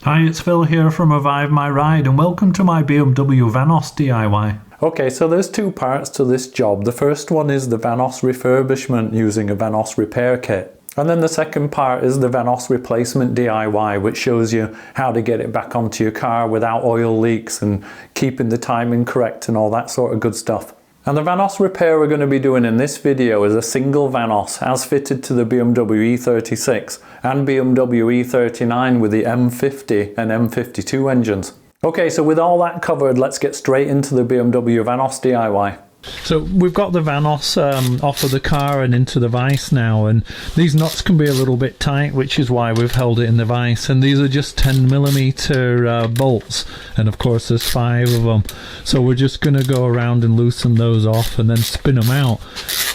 Hi, it's Phil here from Revive My Ride and welcome to my BMW Vanos DIY. Okay, so there's two parts to this job. The first one is the Vanos refurbishment using a Vanos repair kit. And then the second part is the Vanos replacement DIY, which shows you how to get it back onto your car without oil leaks and keeping the timing correct and all that sort of good stuff. And the Vanos repair we're going to be doing in this video is a single Vanos as fitted to the BMW E36 and BMW E39 with the M50 and M52 engines. Okay, so with all that covered, let's get straight into the BMW Vanos DIY. So we've got the Vanos off of the car and into the vise now, and these nuts can be a little bit tight, which is why we've held it in the vise, and these are just 10mm bolts, and of course there's 5 of them, so we're just going to go around and loosen those off and then spin them out,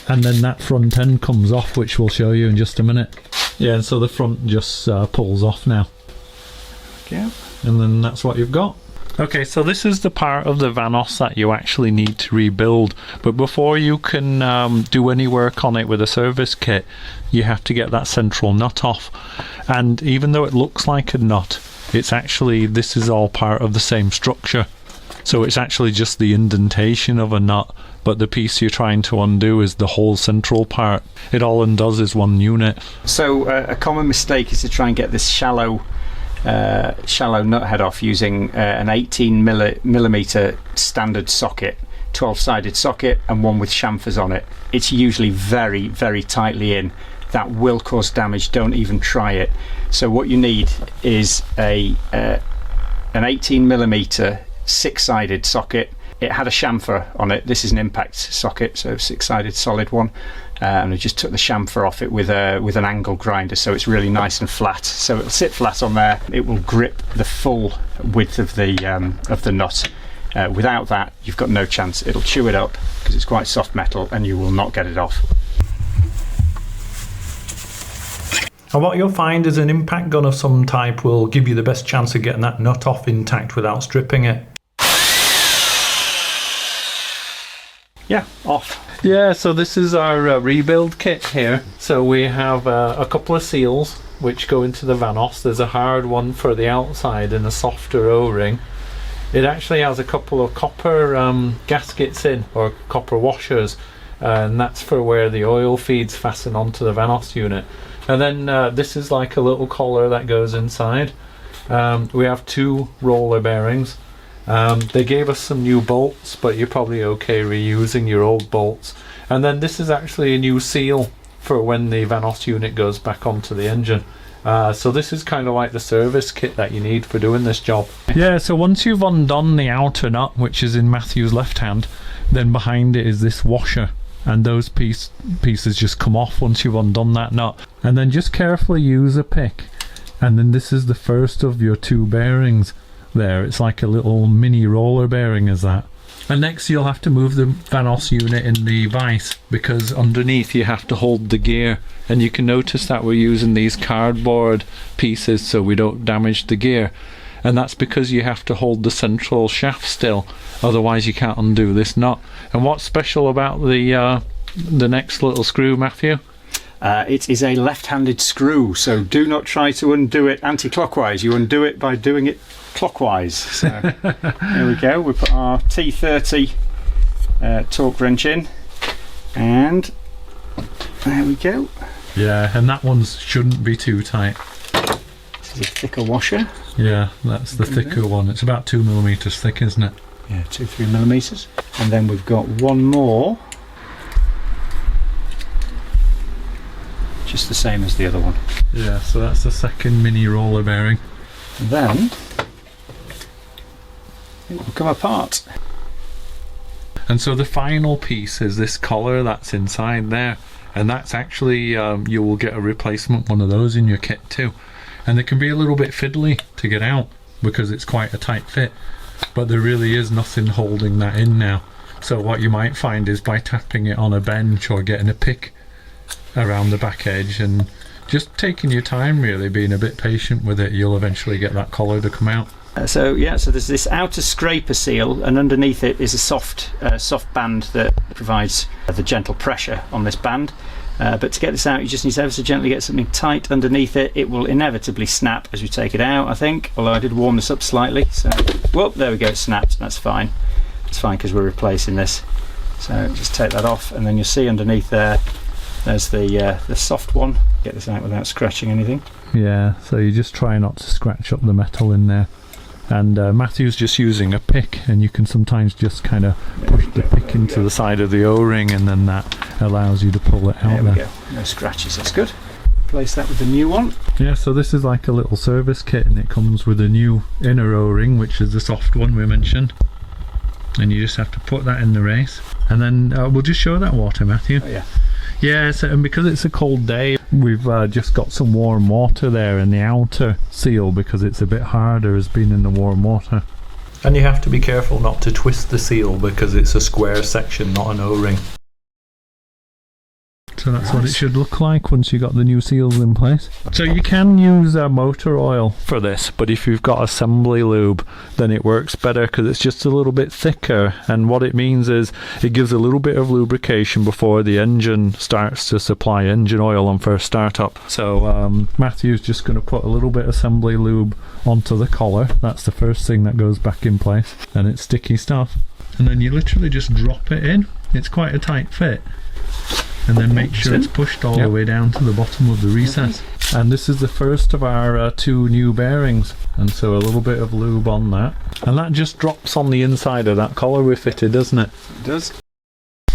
and then that front end comes off, which we'll show you in just a minute. Yeah, and so the front just pulls off now. Okay, and then that's what you've got. Okay, so this is the part of the Vanos that you actually need to rebuild, but before you can do any work on it with a service kit, you have to get that central nut off. And even though it looks like a nut, it's actually, this is all part of the same structure. So it's actually just the indentation of a nut, but the piece you're trying to undo is the whole central part. It all undoes is one unit. So a common mistake is to try and get this shallow nut head off using an 18mm standard socket, 12-sided socket, and one with chamfers on it. It's usually very, very tightly in. That will cause damage. Don't even try it. So what you need is an 18mm 6-sided socket. It had a chamfer on it. This is an impact socket, so 6-sided solid one. And I just took the chamfer off it with an angle grinder, so it's really nice and flat. So it'll sit flat on there. It will grip the full width of the nut. Without that, you've got no chance. It'll chew it up because it's quite soft metal, and you will not get it off. And what you'll find is an impact gun of some type will give you the best chance of getting that nut off intact without stripping it. Yeah, off. Yeah, so this is our rebuild kit here. So we have a couple of seals which go into the Vanos. There's a hard one for the outside and a softer O-ring. It actually has a couple of copper gaskets in, or copper washers, and that's for where the oil feeds fasten onto the Vanos unit. And then this is like a little collar that goes inside. We have 2 roller bearings. They gave us some new bolts, but you're probably okay reusing your old bolts. And then this is actually a new seal for when the Vanos unit goes back onto the engine. So this is kind of like the service kit that you need for doing this job. Yeah, so once you've undone the outer nut, which is in Matthew's left hand, then behind it is this washer. And those pieces just come off once you've undone that nut. And then just carefully use a pick. And then this is the first of your 2 bearings. There, it's like a little mini roller bearing is that. And next you'll have to move the Vanos unit in the vise, because underneath you have to hold the gear, and you can notice that we're using these cardboard pieces so we don't damage the gear, and that's because you have to hold the central shaft still, otherwise you can't undo this nut. And what's special about the next little screw, Matthew? It is a left-handed screw, so do not try to undo it anti-clockwise. You undo it by doing it clockwise. So there we go. We put our T30 torque wrench in, and there we go. Yeah, and that one shouldn't be too tight. This is a thicker washer. Yeah, that's the thicker one. It's about 2mm thick, isn't it? Yeah, 2-3mm. And then we've got one more, just the same as the other one. Yeah, so that's the second mini roller bearing. And then it will come apart. And so the final piece is this collar that's inside there, and that's actually you will get a replacement one of those in your kit too, and it can be a little bit fiddly to get out because it's quite a tight fit, but there really is nothing holding that in now. So what you might find is by tapping it on a bench or getting a pick around the back edge and just taking your time, really being a bit patient with it, you'll eventually get that collar to come out. So there's this outer scraper seal, and underneath it is a soft band that provides the gentle pressure on this band. But to get this out, you just need to ever so gently get something tight underneath it. It will inevitably snap as we take it out, I think, although I did warm this up slightly. So, well, there we go, it snapped. That's fine. It's fine because we're replacing this. So just take that off, and then you'll see underneath there, there's the soft one. Get this out without scratching anything. Yeah, so you just try not to scratch up the metal in there. And Matthew's just using a pick, and you can sometimes just kind of push the pick into the side of the O-ring, and then that allows you to pull it out. There we go. No scratches, that's good. Replace that with the new one. Yeah, so this is like a little service kit, and it comes with a new inner O-ring, which is the soft one we mentioned. And you just have to put that in the race. And then we'll just show that water, Matthew. Oh, yeah. Yeah, so, and because it's a cold day, we've just got some warm water there in the outer seal because it's a bit harder as being in the warm water. And you have to be careful not to twist the seal because it's a square section, not an O-ring. So that's what it should look like once you got the new seals in place. So you can use motor oil for this, but if you've got assembly lube, then it works better because it's just a little bit thicker, and what it means is it gives a little bit of lubrication before the engine starts to supply engine oil on first startup. So Matthew's just going to put a little bit of assembly lube onto the collar. That's the first thing that goes back in place, and it's sticky stuff. And then you literally just drop it in. It's quite a tight fit. And then make sure it's pushed all the way down to the bottom of the recess. And this is the first of our 2 new bearings, and so a little bit of lube on that. And that just drops on the inside of that collar we fitted, doesn't it? It does.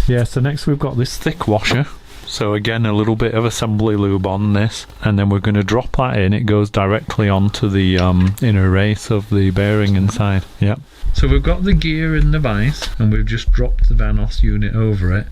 Yeah, so next we've got this thick washer. So again, a little bit of assembly lube on this, and then we're going to drop that in. It goes directly onto the inner race of the bearing inside. Yep. So we've got the gear in the vise, and we've just dropped the Vanos unit over it.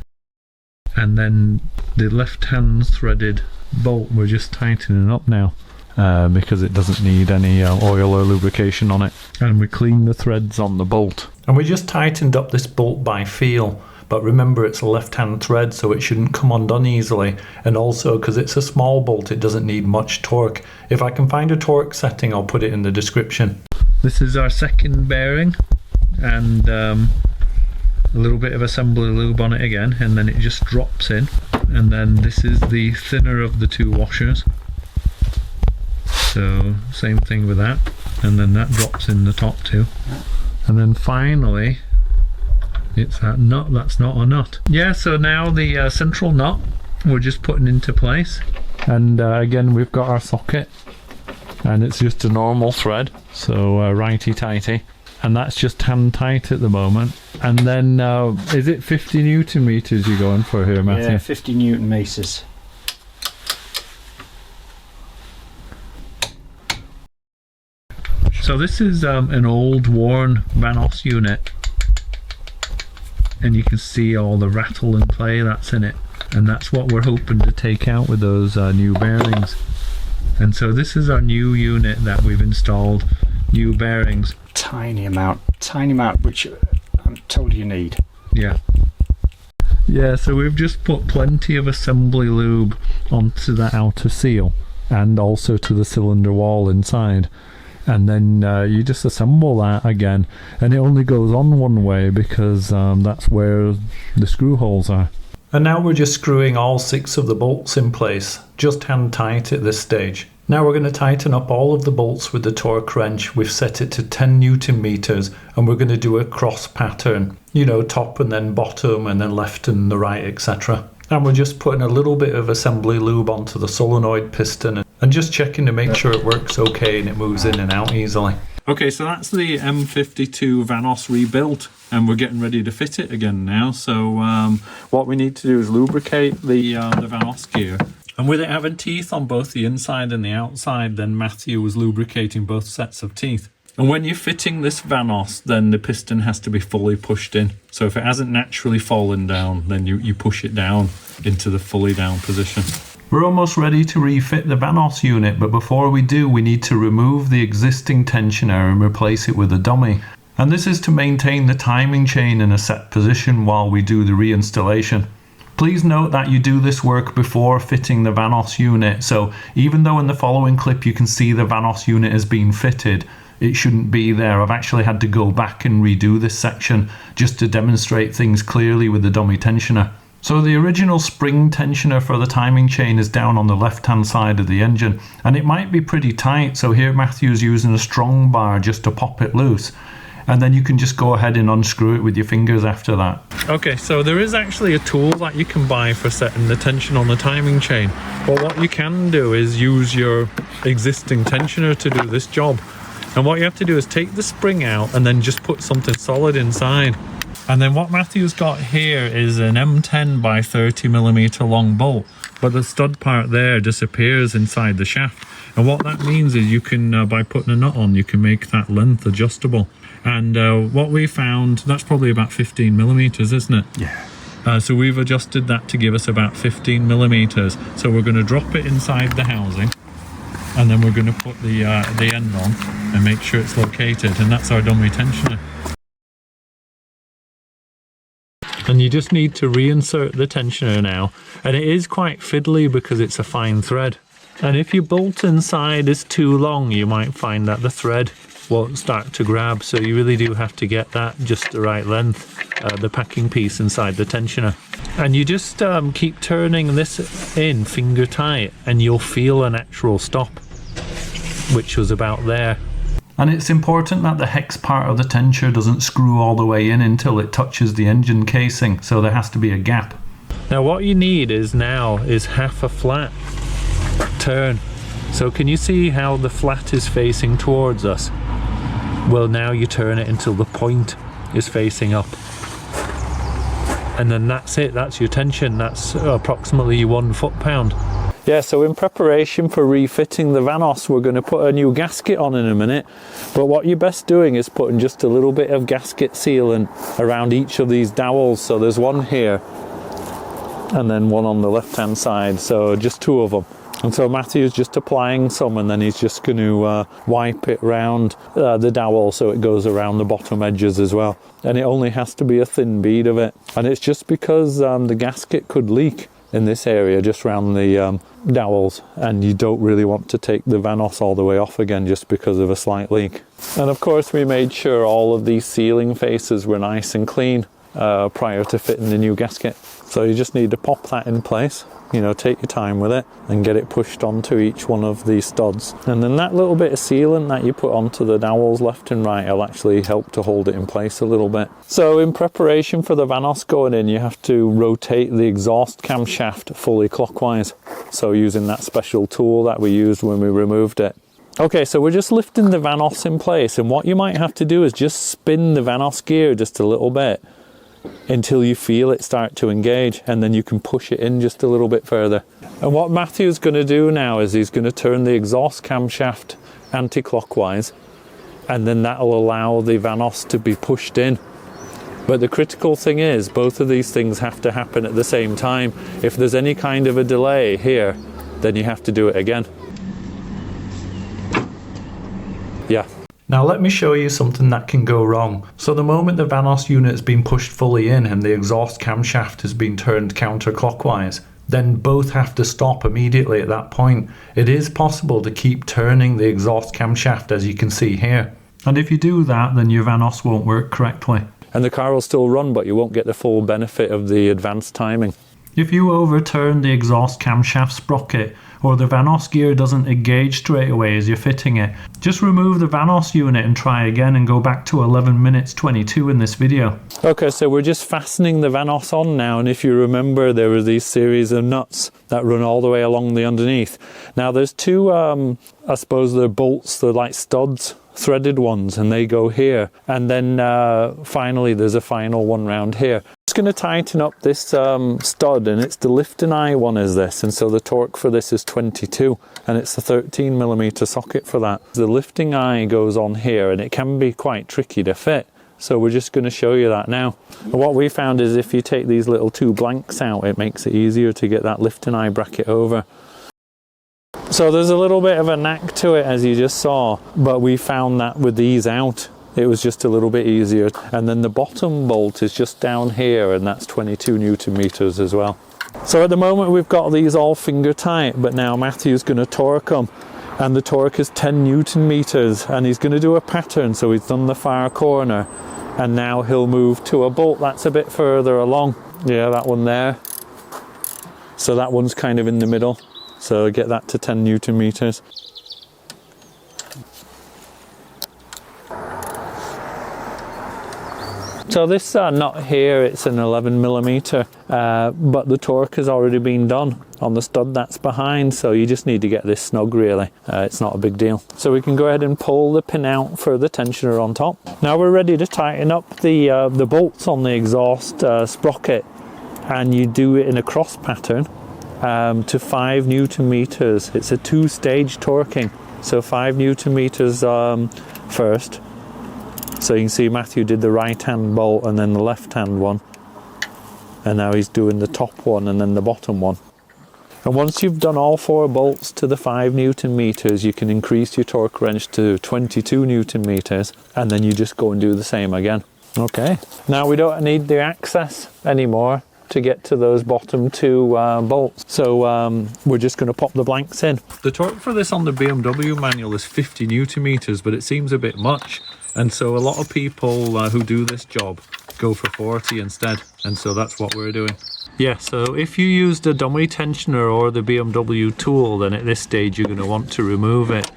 And then the left hand threaded bolt we're just tightening up now because it doesn't need any oil or lubrication on it. And we clean the threads on the bolt. And we just tightened up this bolt by feel, but remember it's a left hand thread, so it shouldn't come undone easily, and also because it's a small bolt it doesn't need much torque. If I can find a torque setting I'll put it in the description. This is our second bearing, and a little bit of assembly lube on it again, and then it just drops in. And then this is the thinner of the 2 washers, so same thing with that, and then that drops in the top too. And then finally it's that nut that's not a nut. Yeah, so now the central nut we're just putting into place, and again we've got our socket, and it's just a normal thread, so righty tighty. And that's just hand tight at the moment. And then, is it 50 Newton meters you're going for here, Matthew? Yeah, 50 Newton meters. So this is an old worn Vanos unit. And you can see all the rattle and play that's in it. And that's what we're hoping to take out with those new bearings. And so this is our new unit that we've installed. New bearings. Tiny amount, which I'm told you need. Yeah. Yeah, so we've just put plenty of assembly lube onto the outer seal and also to the cylinder wall inside. And then you just assemble that again, and it only goes on one way because that's where the screw holes are. And now we're just screwing all 6 of the bolts in place, just hand tight at this stage. Now we're going to tighten up all of the bolts with the torque wrench. We've set it to 10 Newton meters, and we're going to do a cross pattern, you know, top and then bottom and then left and the right, etc. And we're just putting a little bit of assembly lube onto the solenoid piston and just checking to make sure it works okay and it moves in and out easily. Okay, so that's the M52 Vanos rebuilt, and we're getting ready to fit it again now. So what we need to do is lubricate the Vanos gear. And with it having teeth on both the inside and the outside, then Matthew was lubricating both sets of teeth. And when you're fitting this Vanos, then the piston has to be fully pushed in. So if it hasn't naturally fallen down, then you push it down into the fully down position. We're almost ready to refit the Vanos unit, but before we do, we need to remove the existing tensioner and replace it with a dummy. And this is to maintain the timing chain in a set position while we do the reinstallation. Please note that you do this work before fitting the Vanos unit, so even though in the following clip you can see the Vanos unit has been fitted, it shouldn't be there. I've actually had to go back and redo this section just to demonstrate things clearly with the dummy tensioner. So the original spring tensioner for the timing chain is down on the left hand side of the engine, and it might be pretty tight, so here Matthew's using a strong bar just to pop it loose, and then you can just go ahead and unscrew it with your fingers after that. Okay, so there is actually a tool that you can buy for setting the tension on the timing chain, but what you can do is use your existing tensioner to do this job. And what you have to do is take the spring out and then just put something solid inside. And then what Matthew's got here is an M10 by 30mm long bolt, but the stud part there disappears inside the shaft. And what that means is you can, by putting a nut on, you can make that length adjustable. And what we found, that's probably about 15mm, isn't it? Yeah. So we've adjusted that to give us about 15mm. So we're going to drop it inside the housing, and then we're going to put the end on and make sure it's located, and that's our dummy tensioner. And you just need to reinsert the tensioner now, and it is quite fiddly because it's a fine thread, and if your bolt inside is too long you might find that the thread won't start to grab, so you really do have to get that just the right length, the packing piece inside the tensioner. And you just keep turning this in finger tight and you'll feel a natural stop, which was about there. And it's important that the hex part of the tensioner doesn't screw all the way in until it touches the engine casing, so there has to be a gap. Now what you need is half a flat turn. So can you see how the flat is facing towards us? Well, now you turn it until the point is facing up. And then that's it, that's your tension, that's approximately 1 foot-pound. Yeah, so in preparation for refitting the Vanos, we're going to put a new gasket on in a minute, but what you're best doing is putting just a little bit of gasket sealant around each of these dowels. So there's one here and then one on the left hand side, so just 2 of them. And so Matthew's just applying some, and then he's just going to wipe it round the dowel so it goes around the bottom edges as well. And it only has to be a thin bead of it, and it's just because the gasket could leak in this area just around the dowels, and you don't really want to take the Vanos all the way off again just because of a slight leak. And of course we made sure all of these sealing faces were nice and clean prior to fitting the new gasket. So you just need to pop that in place, you know, take your time with it and get it pushed onto each one of these studs. And then that little bit of sealant that you put onto the dowels left and right will actually help to hold it in place a little bit. So in preparation for the Vanos going in, you have to rotate the exhaust camshaft fully clockwise. So using that special tool that we used when we removed it. Okay, so we're just lifting the Vanos in place, and what you might have to do is just spin the Vanos gear just a little bit until you feel it start to engage, and then you can push it in just a little bit further. And what Matthew's going to do now is he's going to turn the exhaust camshaft anti-clockwise, and then that will allow the Vanos to be pushed in. But the critical thing is both of these things have to happen at the same time. If there's any kind of a delay here, then you have to do it again. Yeah. Now let me show you something that can go wrong. So the moment the Vanos unit has been pushed fully in and the exhaust camshaft has been turned counterclockwise, then both have to stop immediately at that point. It is possible to keep turning the exhaust camshaft, as you can see here. And if you do that, then your Vanos won't work correctly. And the car will still run, but you won't get the full benefit of the advanced timing. If you overturn the exhaust camshaft sprocket, or the Vanos gear doesn't engage straight away as you're fitting it, just remove the Vanos unit and try again and go back to 11 minutes 22 in this video. Okay, so we're just fastening the Vanos on now, and if you remember, there were these series of nuts that run all the way along the underneath. Now there's 2, I suppose they're bolts, they're like studs, threaded ones, and they go here, and then finally there's a final one round here. Just going to tighten up this stud, and it's the lifting eye one is this, and so the torque for this is 22, and it's a 13mm socket for that. The lifting eye goes on here, and it can be quite tricky to fit, so we're just going to show you that now. And what we found is if you take these little 2 blanks out, it makes it easier to get that lifting eye bracket over. So there's a little bit of a knack to it, as you just saw, but we found that with these out, it was just a little bit easier. And then the bottom bolt is just down here, and that's 22 Newton meters as well. So at the moment we've got these all finger tight, but now Matthew's going to torque them, and the torque is 10 Newton meters, and he's going to do a pattern. So he's done the far corner, and now he'll move to a bolt that's a bit further along. Yeah, that one there. So that one's kind of in the middle. So get that to 10 Newton meters. So this nut here, it's an 11 millimeter, but the torque has already been done on the stud that's behind, so you just need to get this snug really. It's not a big deal. So we can go ahead and pull the pin out for the tensioner on top. Now we're ready to tighten up the bolts on the exhaust sprocket, and you do it in a cross pattern to 5 Newton meters. It's a 2-stage torquing, so 5 Newton meters first. So you can see Matthew did the right hand bolt and then the left hand one, and now he's doing the top one and then the bottom one. And once you've done all 4 bolts to the 5 Newton meters, you can increase your torque wrench to 22 Newton meters, and then you just go and do the same again. Okay, now we don't need the access anymore to get to those bottom 2 bolts, so we're just going to pop the blanks in. The torque for this on the BMW manual is 50 Newton meters, but it seems a bit much. And so a lot of people who do this job go for 40 instead, and so that's what we're doing. Yeah, so if you used a dummy tensioner or the BMW tool, then at this stage you're going to want to remove it.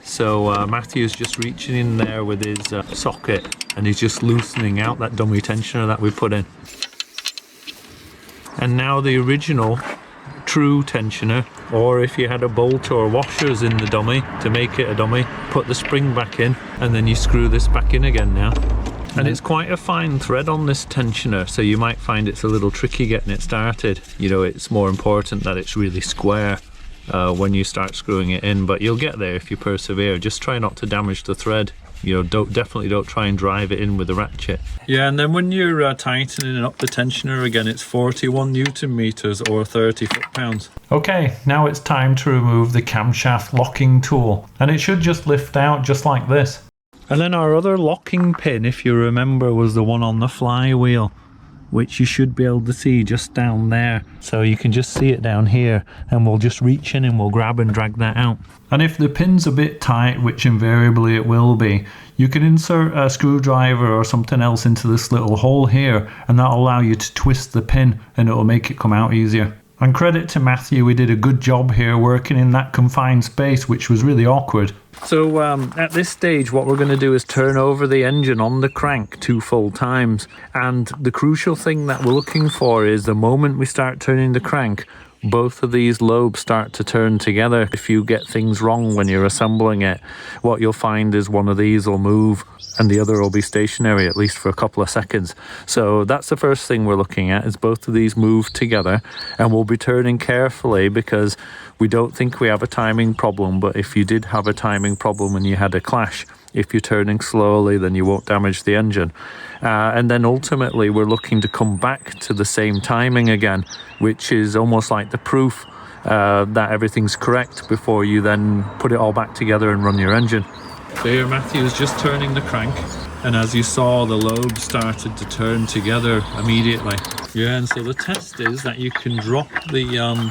So Matthew's just reaching in there with his socket, and he's just loosening out that dummy tensioner that we put in. And now the original true tensioner, or if you had a bolt or washers in the dummy to make it a dummy, put the spring back in and then you screw this back in again now. And it's quite a fine thread on this tensioner, so you might find it's a little tricky getting it started. You know, it's more important that it's really square when you start screwing it in, but you'll get there if you persevere. Just try not to damage the thread. You know, definitely don't try and drive it in with a ratchet. Yeah, and then when you're tightening up the tensioner again, it's 41 Newton meters or 30 foot-pounds. Okay, now it's time to remove the camshaft locking tool, and it should just lift out just like this. And then our other locking pin, if you remember, was the one on the flywheel, which you should be able to see just down there. So you can just see it down here, and we'll just reach in and we'll grab and drag that out. And if the pin's a bit tight, which invariably it will be, you can insert a screwdriver or something else into this little hole here, and that'll allow you to twist the pin and it'll make it come out easier. And credit to Matthew, we did a good job here working in that confined space, which was really awkward. So at this stage, what we're going to do is turn over the engine on the crank 2 full times. And the crucial thing that we're looking for is the moment we start turning the crank, both of these lobes start to turn together. If you get things wrong when you're assembling it, what you'll find is one of these will move and the other will be stationary, at least for a couple of seconds. So that's the first thing we're looking at, is both of these move together, and we'll be turning carefully because we don't think we have a timing problem, but if you did have a timing problem and you had a clash, if you're turning slowly, then you won't damage the engine. And then ultimately we're looking to come back to the same timing again, which is almost like the proof that everything's correct before you then put it all back together and run your engine. So here Matthew's just turning the crank, and as you saw, the lobes started to turn together immediately. Yeah, and so the test is that you can drop the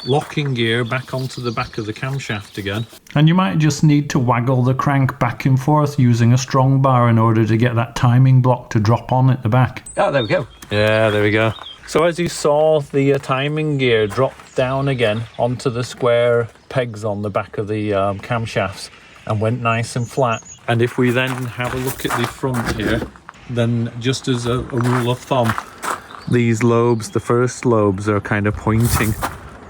locking gear back onto the back of the camshaft again. And you might just need to waggle the crank back and forth using a strong bar in order to get that timing block to drop on at the back. Oh, there we go. Yeah, there we go. So as you saw, the timing gear dropped down again onto the square pegs on the back of the camshafts and went nice and flat. And if we then have a look at the front here, then just as a rule of thumb, these lobes, the first lobes, are kind of pointing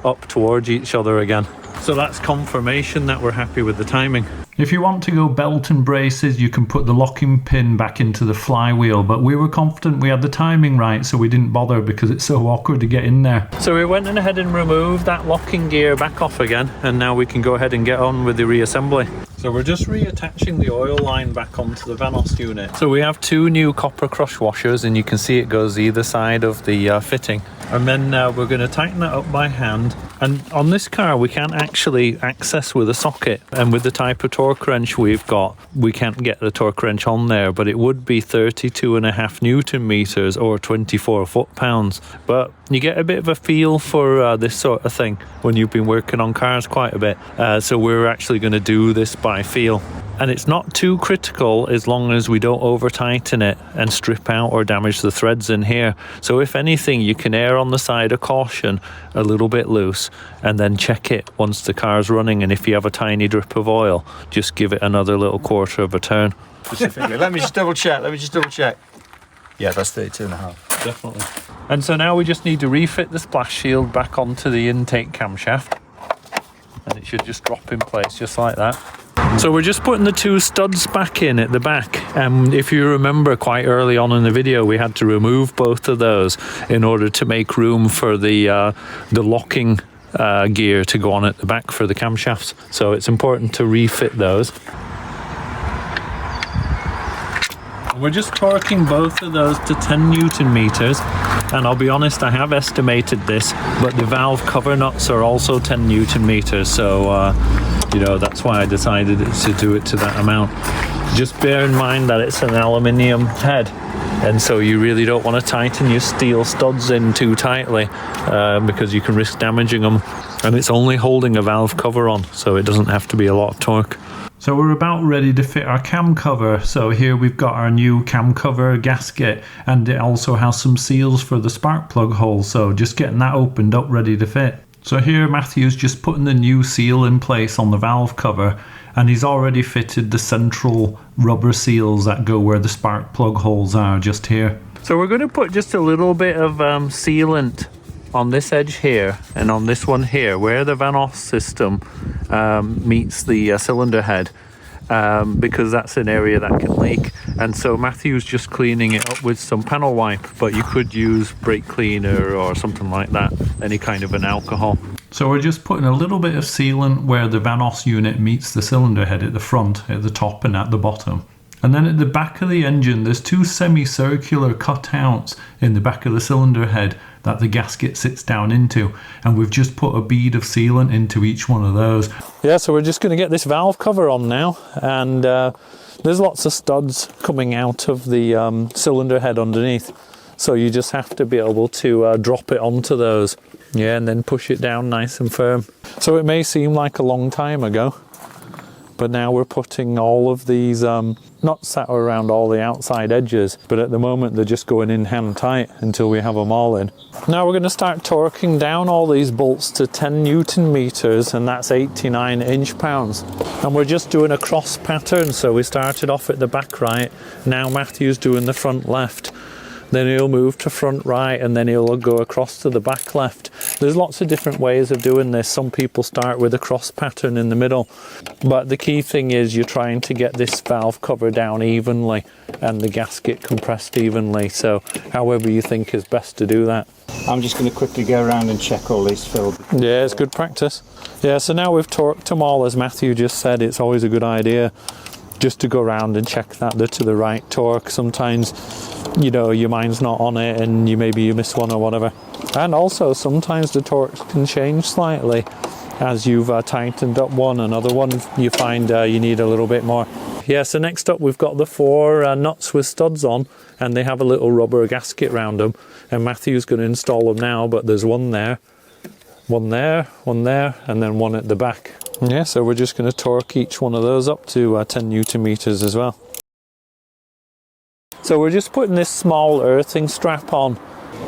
up towards each other again. So that's confirmation that we're happy with the timing. If you want to go belt and braces, you can put the locking pin back into the flywheel, but we were confident we had the timing right, so we didn't bother because it's so awkward to get in there. So we went ahead and removed that locking gear back off again, and now we can go ahead and get on with the reassembly. So we're just reattaching the oil line back onto the Vanos unit. So we have 2 new copper crush washers, and you can see it goes either side of the fitting. And then we're going to tighten that up by hand And on this car, we can't actually access with a socket. And with the type of torque wrench we've got, we can't get the torque wrench on there, but it would be 32.5 Newton meters or 24 foot-pounds. But you get a bit of a feel for this sort of thing when you've been working on cars quite a bit. So we're actually going to do this by feel. And it's not too critical as long as we don't over tighten it and strip out or damage the threads in here. So if anything, you can err on the side of caution a little bit loose and then check it once the car's running. And if you have a tiny drip of oil, just give it another little quarter of a turn. Specifically. Let me just double check. Yeah, that's 32.5. Definitely. And so now we just need to refit the splash shield back onto the intake camshaft. And it should just drop in place just like that. So we're just putting the two studs back in at the back. If you remember, quite early on in the video, we had to remove both of those in order to make room for the locking gear to go on at the back for the camshafts. So it's important to refit those. We're just torquing both of those to 10 Newton meters, and I'll be honest, I have estimated this, but the valve cover nuts are also 10 Newton meters, so you know, that's why I decided to do it to that amount. Just bear in mind that it's an aluminium head, and so you really don't want to tighten your steel studs in too tightly because you can risk damaging them, and it's only holding a valve cover on, so it doesn't have to be a lot of torque. So we're about ready to fit our cam cover. So here we've got our new cam cover gasket, and it also has some seals for the spark plug hole. So just getting that opened up, ready to fit. So here Matthew's just putting the new seal in place on the valve cover, and he's already fitted the central rubber seals that go where the spark plug holes are, just here. So we're going to put just a little bit of sealant on this edge here and on this one here where the Vanos system meets the cylinder head, because that's an area that can leak. And so Matthew's just cleaning it up with some panel wipe, but you could use brake cleaner or something like that, any kind of an alcohol. So we're just putting a little bit of sealant where the Vanos unit meets the cylinder head at the front, at the top and at the bottom. And then at the back of the engine, there's two semicircular cutouts in the back of the cylinder head that the gasket sits down into, and we've just put a bead of sealant into each one of those. Yeah, so we're just going to get this valve cover on now, and there's lots of studs coming out of the cylinder head underneath, so you just have to be able to drop it onto those, yeah, and then push it down nice and firm. So it may seem like a long time ago, but now we're putting all of these nuts that are around all the outside edges, but at the moment they're just going in hand tight until we have them all in. Now we're going to start torquing down all these bolts to 10 Newton meters, and that's 89 inch-pounds. And we're just doing a cross pattern, so we started off at the back right, now Matthew's doing the front left. Then he'll move to front right, and then he'll go across to the back left. There's lots of different ways of doing this. Some people start with a cross pattern in the middle, but the key thing is you're trying to get this valve cover down evenly and the gasket compressed evenly, so however you think is best to do that. I'm just going to quickly go around and check all these filled. Yeah, it's good practice. Yeah, so now we've torqued them all, as Matthew just said. It's always a good idea just to go around and check that they're to the right torque. Sometimes, you know, your mind's not on it and you miss one or whatever. And also sometimes the torques can change slightly as you've tightened up one. Another one you find you need a little bit more. Yeah, so next up we've got the 4 nuts with studs on, and they have a little rubber gasket around them, and Matthew's going to install them now, but there's one there, one there, one there, and then one at the back. Yeah, so we're just going to torque each one of those up to 10 Newton meters as well. So we're just putting this small earthing strap on.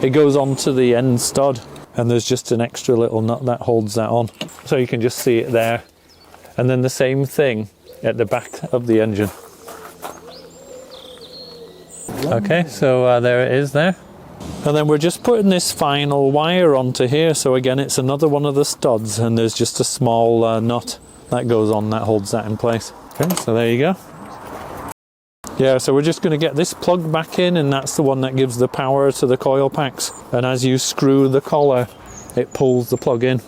It goes onto the end stud, and there's just an extra little nut that holds that on. So you can just see it there. And then the same thing at the back of the engine. Okay, so there it is there. And then we're just putting this final wire onto here. So again, it's another one of the studs, and there's just a small nut that goes on that holds that in place. Okay, so there you go. Yeah, so we're just going to get this plug back in, and that's the one that gives the power to the coil packs. And as you screw the collar, it pulls the plug in.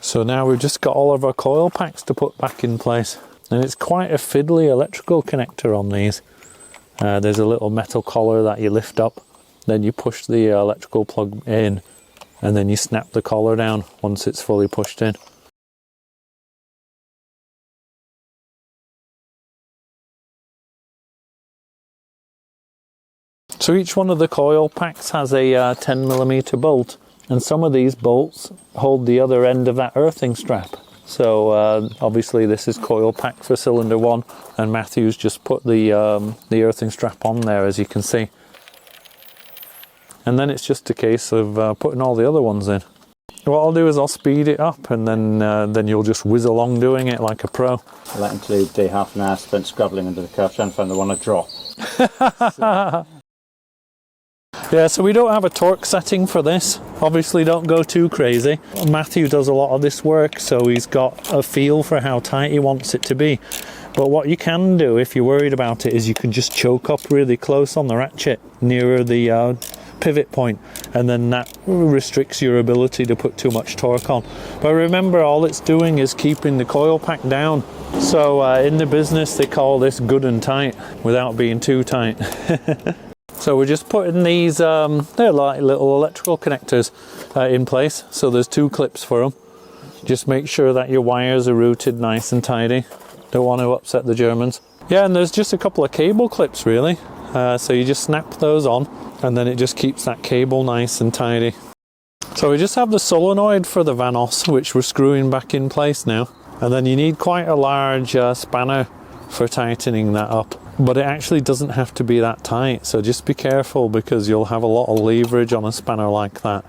So now we've just got all of our coil packs to put back in place. And it's quite a fiddly electrical connector on these. There's a little metal collar that you lift up, then you push the electrical plug in, and then you snap the collar down once it's fully pushed in. So each one of the coil packs has a 10mm bolt, and some of these bolts hold the other end of that earthing strap. So obviously this is coil pack for cylinder 1, and Matthew's just put the earthing strap on there, as you can see. And then it's just a case of putting all the other ones in. What I'll do is I'll speed it up, and then you'll just whiz along doing it like a pro. Well, that includes the half an hour spent scrabbling under the car trying to find the one I drop. Yeah, so we don't have a torque setting for this. Obviously don't go too crazy. Matthew does a lot of this work, so he's got a feel for how tight he wants it to be. But what you can do if you're worried about it is you can just choke up really close on the ratchet nearer the pivot point, and then that restricts your ability to put too much torque on. But remember, all it's doing is keeping the coil pack down. So in the business they call this good and tight without being too tight. So we're just putting these, they're like little electrical connectors in place. So there's 2 clips for them. Just make sure that your wires are routed nice and tidy. Don't want to upset the Germans. Yeah, and there's just a couple of cable clips really. So you just snap those on, and then it just keeps that cable nice and tidy. So we just have the solenoid for the Vanos, which we're screwing back in place now. And then you need quite a large spanner for tightening that up. But it actually doesn't have to be that tight, so just be careful, because you'll have a lot of leverage on a spanner like that,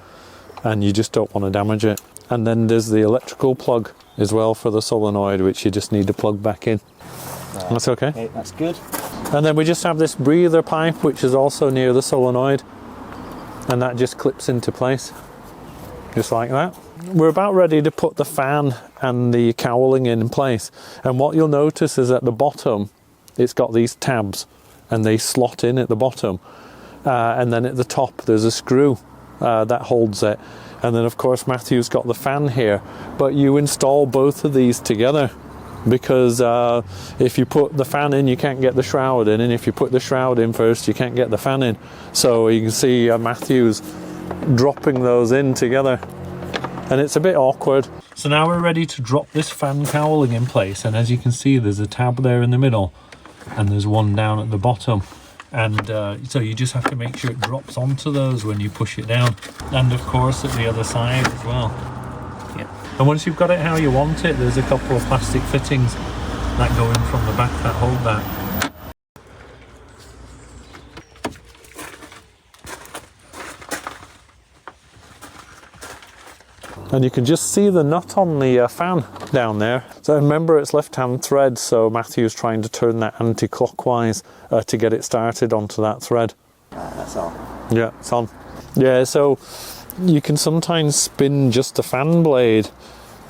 and you just don't want to damage it. And then there's the electrical plug as well for the solenoid, which you just need to plug back in. That's okay. That's good. And then we just have this breather pipe, which is also near the solenoid, and that just clips into place, just like that. We're about ready to put the fan and the cowling in place, and what you'll notice is at the bottom it's got these tabs, and they slot in at the bottom, and then at the top there's a screw that holds it. And then of course Matthew's got the fan here, but you install both of these together, because if you put the fan in you can't get the shroud in, and if you put the shroud in first you can't get the fan in. So you can see Matthew's dropping those in together, and it's a bit awkward. So now we're ready to drop this fan cowling in place, and as you can see there's a tab there in the middle, and there's one down at the bottom, and so you just have to make sure it drops onto those when you push it down, and of course at the other side as well. Yeah. And once you've got it how you want it, there's a couple of plastic fittings that go in from the back that hold that. And you can just see the nut on the fan down there. So remember, it's left-hand thread, so Matthew's trying to turn that anti-clockwise to get it started onto that thread. That's on. Yeah, it's on. Yeah, so you can sometimes spin just the fan blade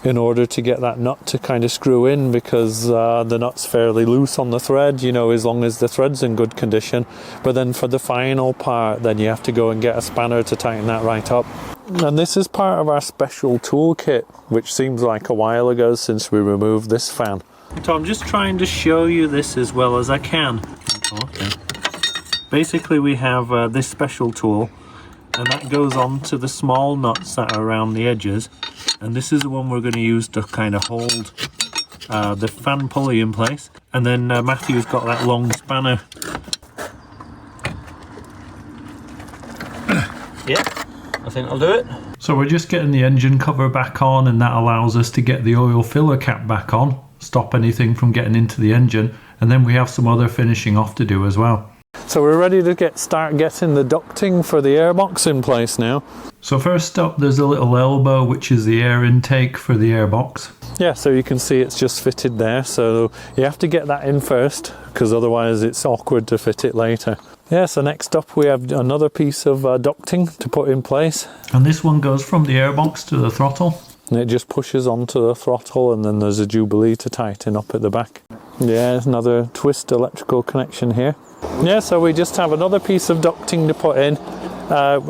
in order to get that nut to kind of screw in, because the nut's fairly loose on the thread, you know, as long as the thread's in good condition. But then for the final part, then you have to go and get a spanner to tighten that right up. And this is part of our special toolkit, which seems like a while ago since we removed this fan. So I'm just trying to show you this as well as I can. Okay. Basically we have this special tool, and that goes on to the small nuts that are around the edges, and this is the one we're going to use to kind of hold the fan pulley in place. And then Matthew's got that long spanner. Yeah, I think I'll do it. So we're just getting the engine cover back on, and that allows us to get the oil filler cap back on, stop anything from getting into the engine, and then we have some other finishing off to do as well. So we're ready to start getting the ducting for the airbox in place now. So first up there's a little elbow, which is the air intake for the airbox. Yeah, so you can see it's just fitted there, so you have to get that in first, because otherwise it's awkward to fit it later. Yeah, so next up we have another piece of ducting to put in place. And this one goes from the airbox to the throttle. And it just pushes onto the throttle, and then there's a Jubilee to tighten up at the back. Yeah, another twist electrical connection here. Yeah, so we just have another piece of ducting to put in.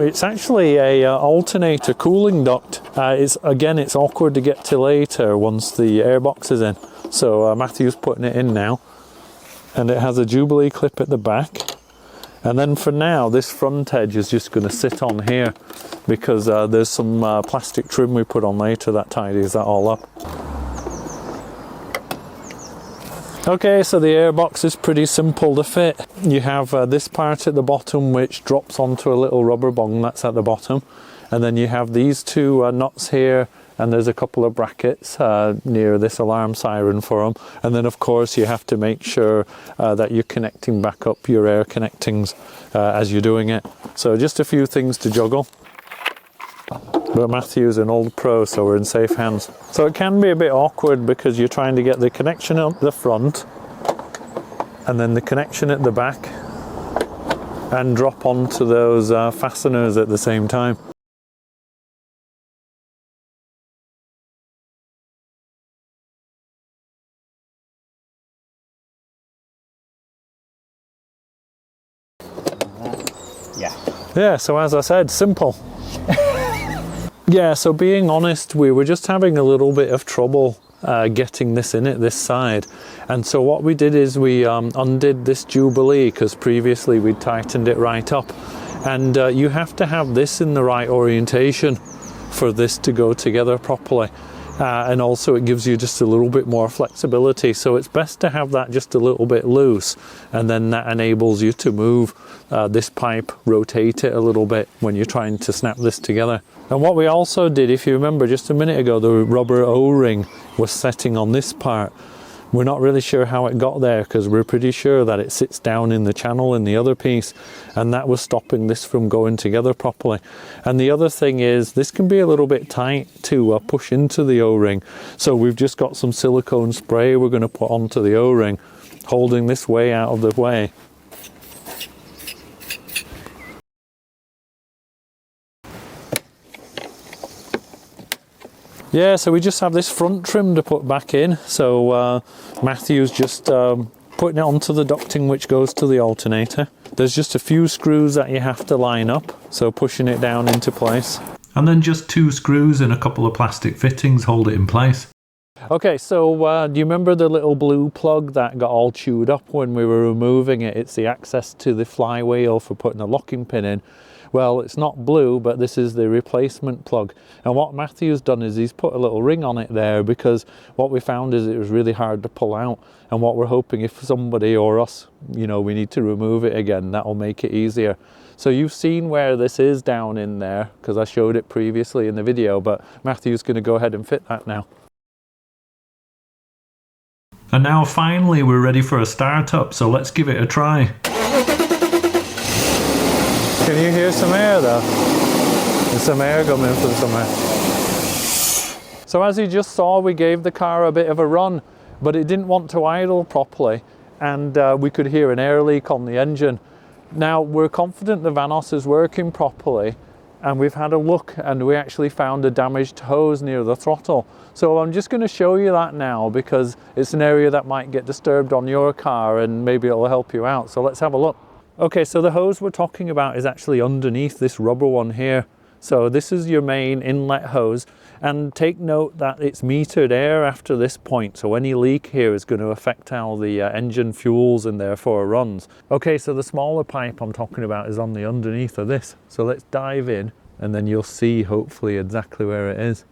It's actually a alternator cooling duct. It's awkward to get to later once the airbox is in. So Matthew's putting it in now. And it has a Jubilee clip at the back. And then for now, this front edge is just going to sit on here because there's some plastic trim we put on later that tidies that all up. Okay, so the airbox is pretty simple to fit. You have this part at the bottom which drops onto a little rubber bung that's at the bottom. And then you have these two nuts here, and there's a couple of brackets near this alarm siren for them. And then of course you have to make sure that you're connecting back up your air connectings as you're doing it. So just a few things to juggle. But Matthew's an old pro, so we're in safe hands. So it can be a bit awkward because you're trying to get the connection at the front and then the connection at the back and drop onto those fasteners at the same time. Yeah, so as I said, simple. Yeah, so being honest, we were just having a little bit of trouble getting this in at this side. And so what we did is we undid this Jubilee because previously we'd tightened it right up. And you have to have this in the right orientation for this to go together properly. And also it gives you just a little bit more flexibility, so it's best to have that just a little bit loose, and then that enables you to move this pipe, rotate it a little bit when you're trying to snap this together. And what we also did, if you remember just a minute ago, the rubber O-ring was setting on this part. We're not really sure how it got there because we're pretty sure that it sits down in the channel in the other piece, and that was stopping this from going together properly. And the other thing is this can be a little bit tight to push into the O-ring, so we've just got some silicone spray we're going to put onto the O-ring, holding this way out of the way. Yeah, so we just have this front trim to put back in. So Matthew's just putting it onto the ducting which goes to the alternator. There's just a few screws that you have to line up, so pushing it down into place. And then just 2 screws and a couple of plastic fittings hold it in place. Okay, so do you remember the little blue plug that got all chewed up when we were removing it? It's the access to the flywheel for putting a locking pin in. Well, it's not blue, but this is the replacement plug. And what Matthew's done is he's put a little ring on it there, because what we found is it was really hard to pull out. And what we're hoping, if somebody or us, you know, we need to remove it again, that'll make it easier. So you've seen where this is down in there, because I showed it previously in the video, but Matthew's going to go ahead and fit that now. And now finally we're ready for a startup, so let's give it a try. Can you hear some air though? There's some air coming from somewhere. So as you just saw, we gave the car a bit of a run, but it didn't want to idle properly, and we could hear an air leak on the engine. Now we're confident the Vanos is working properly, and we've had a look and we actually found a damaged hose near the throttle. So I'm just going to show you that now, because it's an area that might get disturbed on your car and maybe it'll help you out. So let's have a look. Okay, so the hose we're talking about is actually underneath this rubber one here. So this is your main inlet hose, and take note that it's metered air after this point, so any leak here is going to affect how the engine fuels and therefore runs. Okay, so the smaller pipe I'm talking about is on the underneath of this. So let's dive in and then you'll see hopefully exactly where it is.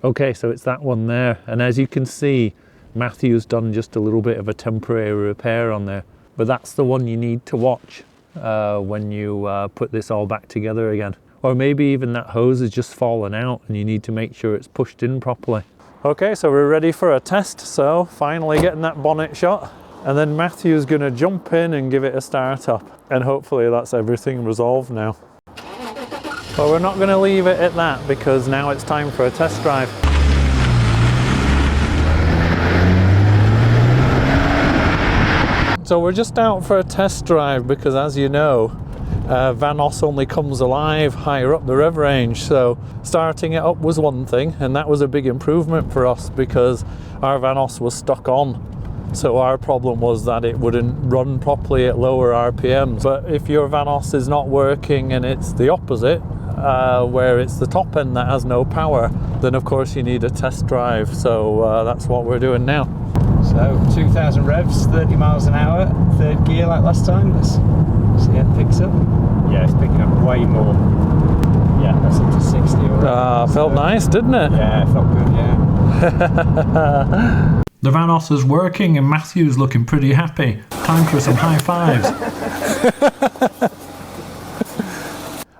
Okay, so it's that one there, and as you can see, Matthew's done just a little bit of a temporary repair on there. But that's the one you need to watch when you put this all back together again. Or maybe even that hose has just fallen out and you need to make sure it's pushed in properly. Okay, so we're ready for a test. So finally getting that bonnet shot. And then Matthew's going to jump in and give it a start up. And hopefully that's everything resolved now. But we're not going to leave it at that, because now it's time for a test drive. So we're just out for a test drive because, as you know, Vanos only comes alive higher up the rev range. So starting it up was one thing, and that was a big improvement for us because our Vanos was stuck on. So our problem was that it wouldn't run properly at lower RPMs. But if your Vanos is not working and it's the opposite, where it's the top end that has no power, then of course you need a test drive. So that's what we're doing now. So 2,000 revs, 30 miles an hour, third gear like last time. Let's see how it picks up. Yeah, it's picking up way more. Yeah, that's up to 60 already. Felt nice, didn't it? Yeah, it felt good, yeah. The Vanos is working and Matthew's looking pretty happy. Time for some high fives.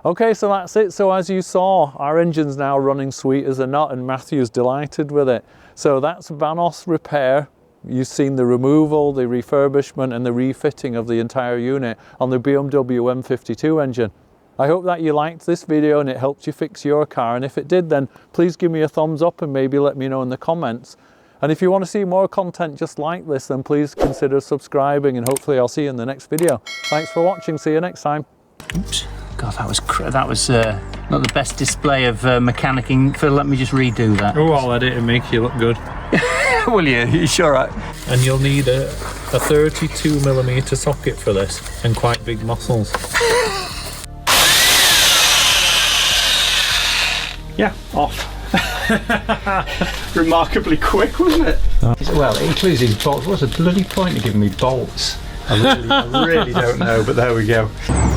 Okay, so that's it. So as you saw, our engine's now running sweet as a nut and Matthew's delighted with it. So that's Vanos Repair. You've seen the removal, the refurbishment and the refitting of the entire unit on the BMW M52 engine. I hope that you liked this video and it helped you fix your car, and if it did, then please give me a thumbs up and maybe let me know in the comments. And if you want to see more content just like this, then please consider subscribing, and hopefully I'll see you in the next video. Thanks for watching, see you next time. Oops, God, that was not the best display of mechanicking. Phil, let me just redo that. Oh, I'll edit and make you look good. Will you? You sure? Right? And you'll need a 32mm socket for this, and quite big muscles. Yeah, off. Remarkably quick, wasn't it? Well, it includes these bolts. What's the bloody point of giving me bolts? I really don't know, but there we go.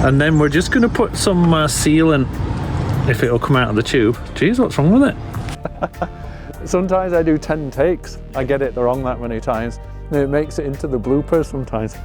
And then we're just going to put some sealant, if it'll come out of the tube. Jeez, what's wrong with it? Sometimes I do 10 takes. I get it wrong that many times. And it makes it into the bloopers sometimes.